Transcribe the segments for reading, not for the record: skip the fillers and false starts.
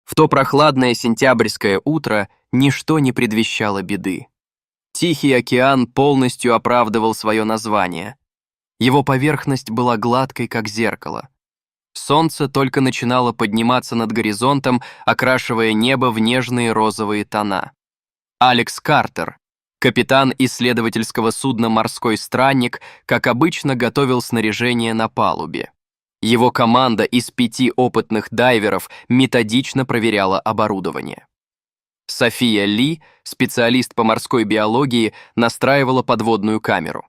В то прохладное сентябрьское утро ничто не предвещало беды. Тихий океан полностью оправдывал свое название. Его поверхность была гладкой, как зеркало. Солнце только начинало подниматься над горизонтом, окрашивая небо в нежные розовые тона. Алекс Картер, капитан исследовательского судна «Морской странник», как обычно готовил снаряжение на палубе. Его команда из 5 опытных дайверов методично проверяла оборудование. София Ли, специалист по морской биологии, настраивала подводную камеру.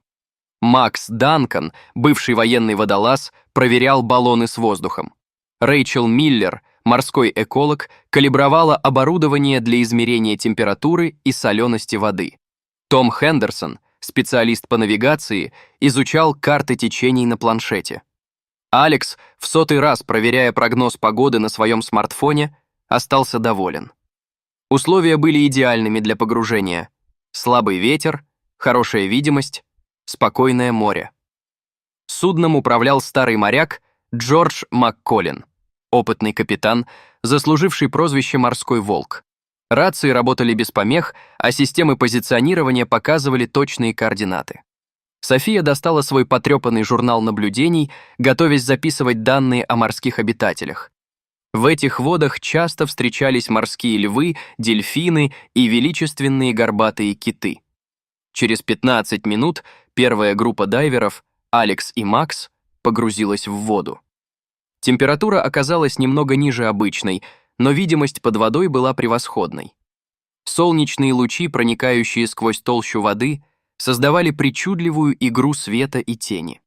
Макс Данкан, бывший военный водолаз, проверял баллоны с воздухом. Рэйчел Миллер, морской эколог, калибровала оборудование для измерения температуры и солености воды. Том Хендерсон, специалист по навигации, изучал карты течений на планшете. Алекс, в 100-й раз проверяя прогноз погоды на своем смартфоне, остался доволен. Условия были идеальными для погружения. Слабый ветер, хорошая видимость, спокойное море. Судном управлял старый моряк Джордж МакКоллин, опытный капитан, заслуживший прозвище «Морской волк». Рации работали без помех, а системы позиционирования показывали точные координаты. София достала свой потрепанный журнал наблюдений, готовясь записывать данные о морских обитателях. В этих водах часто встречались морские львы, дельфины и величественные горбатые киты. Через 15 минут первая группа дайверов, Алекс и Макс, погрузилась в воду. Температура оказалась немного ниже обычной, но видимость под водой была превосходной. Солнечные лучи, проникающие сквозь толщу воды, создавали причудливую игру света и тени.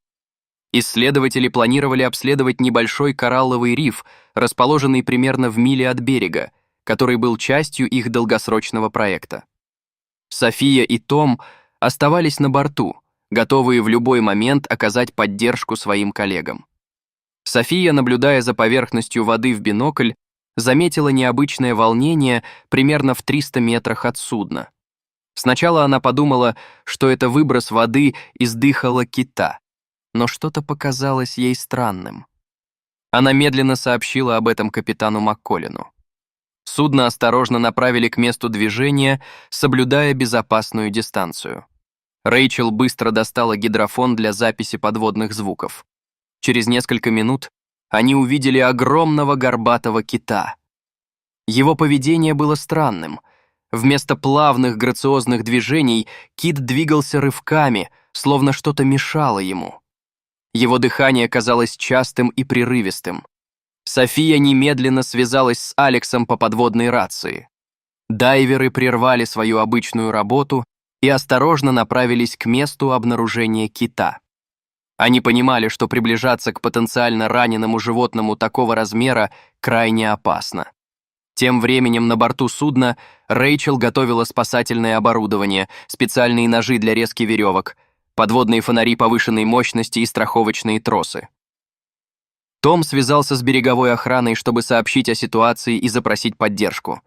Исследователи планировали обследовать небольшой коралловый риф, расположенный примерно в миле от берега, который был частью их долгосрочного проекта. София и Том оставались на борту, готовые в любой момент оказать поддержку своим коллегам. София, наблюдая за поверхностью воды в бинокль, заметила необычное волнение примерно в 300 метрах от судна. Сначала она подумала, что это выброс воды из дыхала кита, но что-то показалось ей странным. Она медленно сообщила об этом капитану МакКоллину. Судно осторожно направили к месту движения, соблюдая безопасную дистанцию. Рэйчел быстро достала гидрофон для записи подводных звуков. Через несколько минут они увидели огромного горбатого кита. Его поведение было странным. Вместо плавных грациозных движений кит двигался рывками, словно что-то мешало ему. Его дыхание казалось частым и прерывистым. София немедленно связалась с Алексом по подводной рации. Дайверы прервали свою обычную работу и осторожно направились к месту обнаружения кита. Они понимали, что приближаться к потенциально раненому животному такого размера крайне опасно. Тем временем на борту судна Рэйчел готовила спасательное оборудование, специальные ножи для резки веревок, подводные фонари повышенной мощности и страховочные тросы. Том связался с береговой охраной, чтобы сообщить о ситуации и запросить поддержку.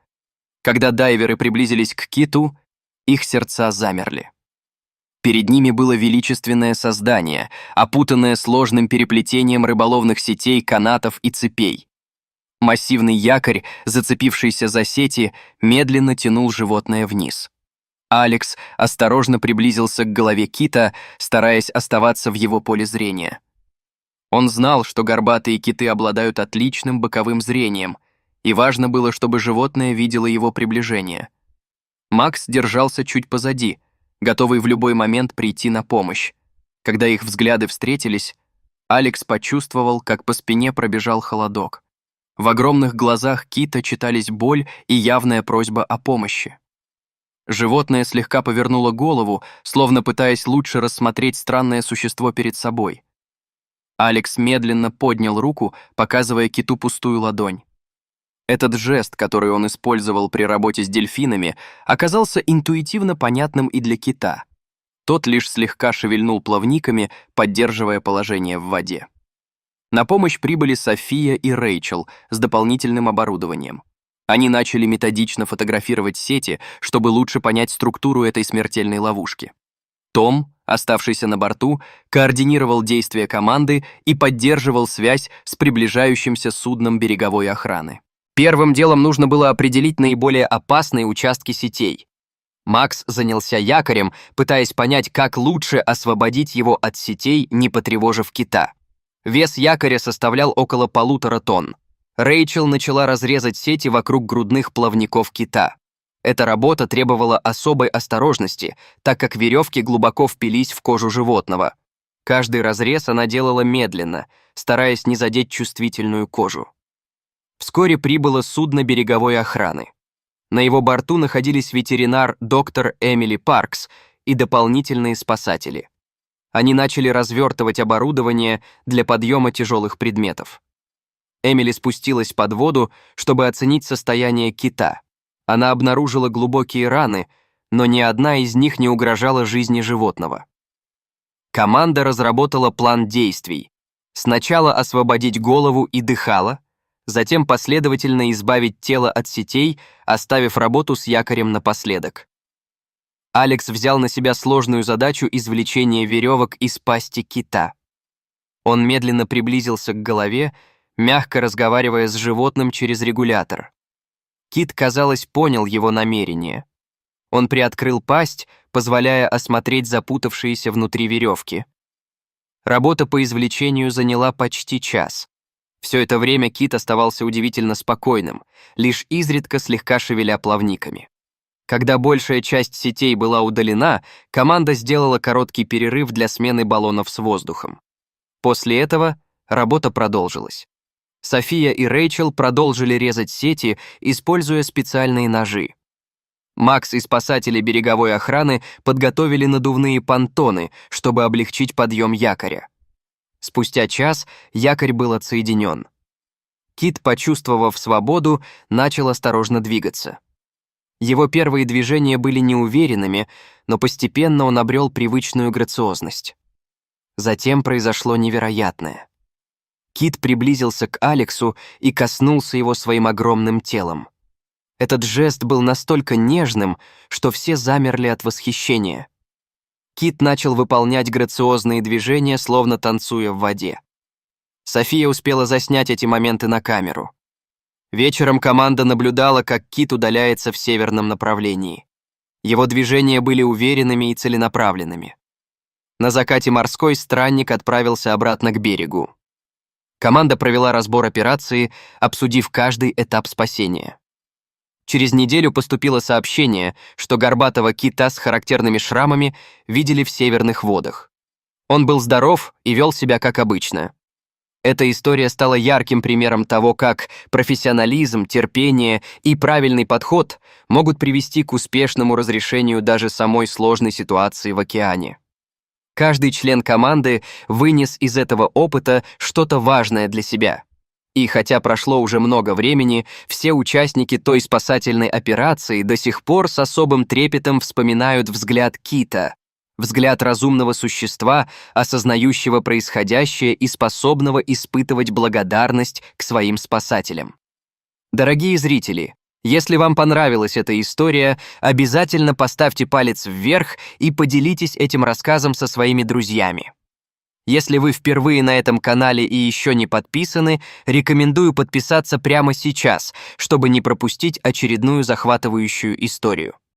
Когда дайверы приблизились к киту, их сердца замерли. Перед ними было величественное создание, опутанное сложным переплетением рыболовных сетей, канатов и цепей. Массивный якорь, зацепившийся за сети, медленно тянул животное вниз. Алекс осторожно приблизился к голове кита, стараясь оставаться в его поле зрения. Он знал, что горбатые киты обладают отличным боковым зрением, и важно было, чтобы животное видело его приближение. Макс держался чуть позади, готовый в любой момент прийти на помощь. Когда их взгляды встретились, Алекс почувствовал, как по спине пробежал холодок. В огромных глазах кита читались боль и явная просьба о помощи. Животное слегка повернуло голову, словно пытаясь лучше рассмотреть странное существо перед собой. Алекс медленно поднял руку, показывая киту пустую ладонь. Этот жест, который он использовал при работе с дельфинами, оказался интуитивно понятным и для кита. Тот лишь слегка шевельнул плавниками, поддерживая положение в воде. На помощь прибыли София и Рэйчел с дополнительным оборудованием. Они начали методично фотографировать сети, чтобы лучше понять структуру этой смертельной ловушки. Том, оставшийся на борту, координировал действия команды и поддерживал связь с приближающимся судном береговой охраны. Первым делом нужно было определить наиболее опасные участки сетей. Макс занялся якорем, пытаясь понять, как лучше освободить его от сетей, не потревожив кита. Вес якоря составлял около 1,5 тонн. Рэйчел начала разрезать сети вокруг грудных плавников кита. Эта работа требовала особой осторожности, так как веревки глубоко впились в кожу животного. Каждый разрез она делала медленно, стараясь не задеть чувствительную кожу. Вскоре прибыло судно береговой охраны. На его борту находились ветеринар доктор Эмили Паркс и дополнительные спасатели. Они начали развертывать оборудование для подъема тяжелых предметов. Эмили спустилась под воду, чтобы оценить состояние кита. Она обнаружила глубокие раны, но ни одна из них не угрожала жизни животного. Команда разработала план действий. Сначала освободить голову и дыхало, затем последовательно избавить тело от сетей, оставив работу с якорем напоследок. Алекс взял на себя сложную задачу извлечения веревок из пасти кита. Он медленно приблизился к голове, мягко разговаривая с животным через регулятор. Кит, казалось, понял его намерение. Он приоткрыл пасть, позволяя осмотреть запутавшиеся внутри веревки. Работа по извлечению заняла почти час. Все это время кит оставался удивительно спокойным, лишь изредка слегка шевеля плавниками. Когда большая часть сетей была удалена, команда сделала короткий перерыв для смены баллонов с воздухом. После этого работа продолжилась. София и Рэйчел продолжили резать сети, используя специальные ножи. Макс и спасатели береговой охраны подготовили надувные понтоны, чтобы облегчить подъем якоря. Спустя час якорь был отсоединен. Кит, почувствовав свободу, начал осторожно двигаться. Его первые движения были неуверенными, но постепенно он обрел привычную грациозность. Затем произошло невероятное. Кит приблизился к Алексу и коснулся его своим огромным телом. Этот жест был настолько нежным, что все замерли от восхищения. Кит начал выполнять грациозные движения, словно танцуя в воде. София успела заснять эти моменты на камеру. Вечером команда наблюдала, как кит удаляется в северном направлении. Его движения были уверенными и целенаправленными. На закате морской странник отправился обратно к берегу. Команда провела разбор операции, обсудив каждый этап спасения. Через неделю поступило сообщение, что горбатого кита с характерными шрамами видели в северных водах. Он был здоров и вел себя как обычно. Эта история стала ярким примером того, как профессионализм, терпение и правильный подход могут привести к успешному разрешению даже самой сложной ситуации в океане. Каждый член команды вынес из этого опыта что-то важное для себя. И хотя прошло уже много времени, все участники той спасательной операции до сих пор с особым трепетом вспоминают взгляд кита, взгляд разумного существа, осознающего происходящее и способного испытывать благодарность к своим спасателям. Дорогие зрители, если вам понравилась эта история, обязательно поставьте палец вверх и поделитесь этим рассказом со своими друзьями. Если вы впервые на этом канале и еще не подписаны, рекомендую подписаться прямо сейчас, чтобы не пропустить очередную захватывающую историю.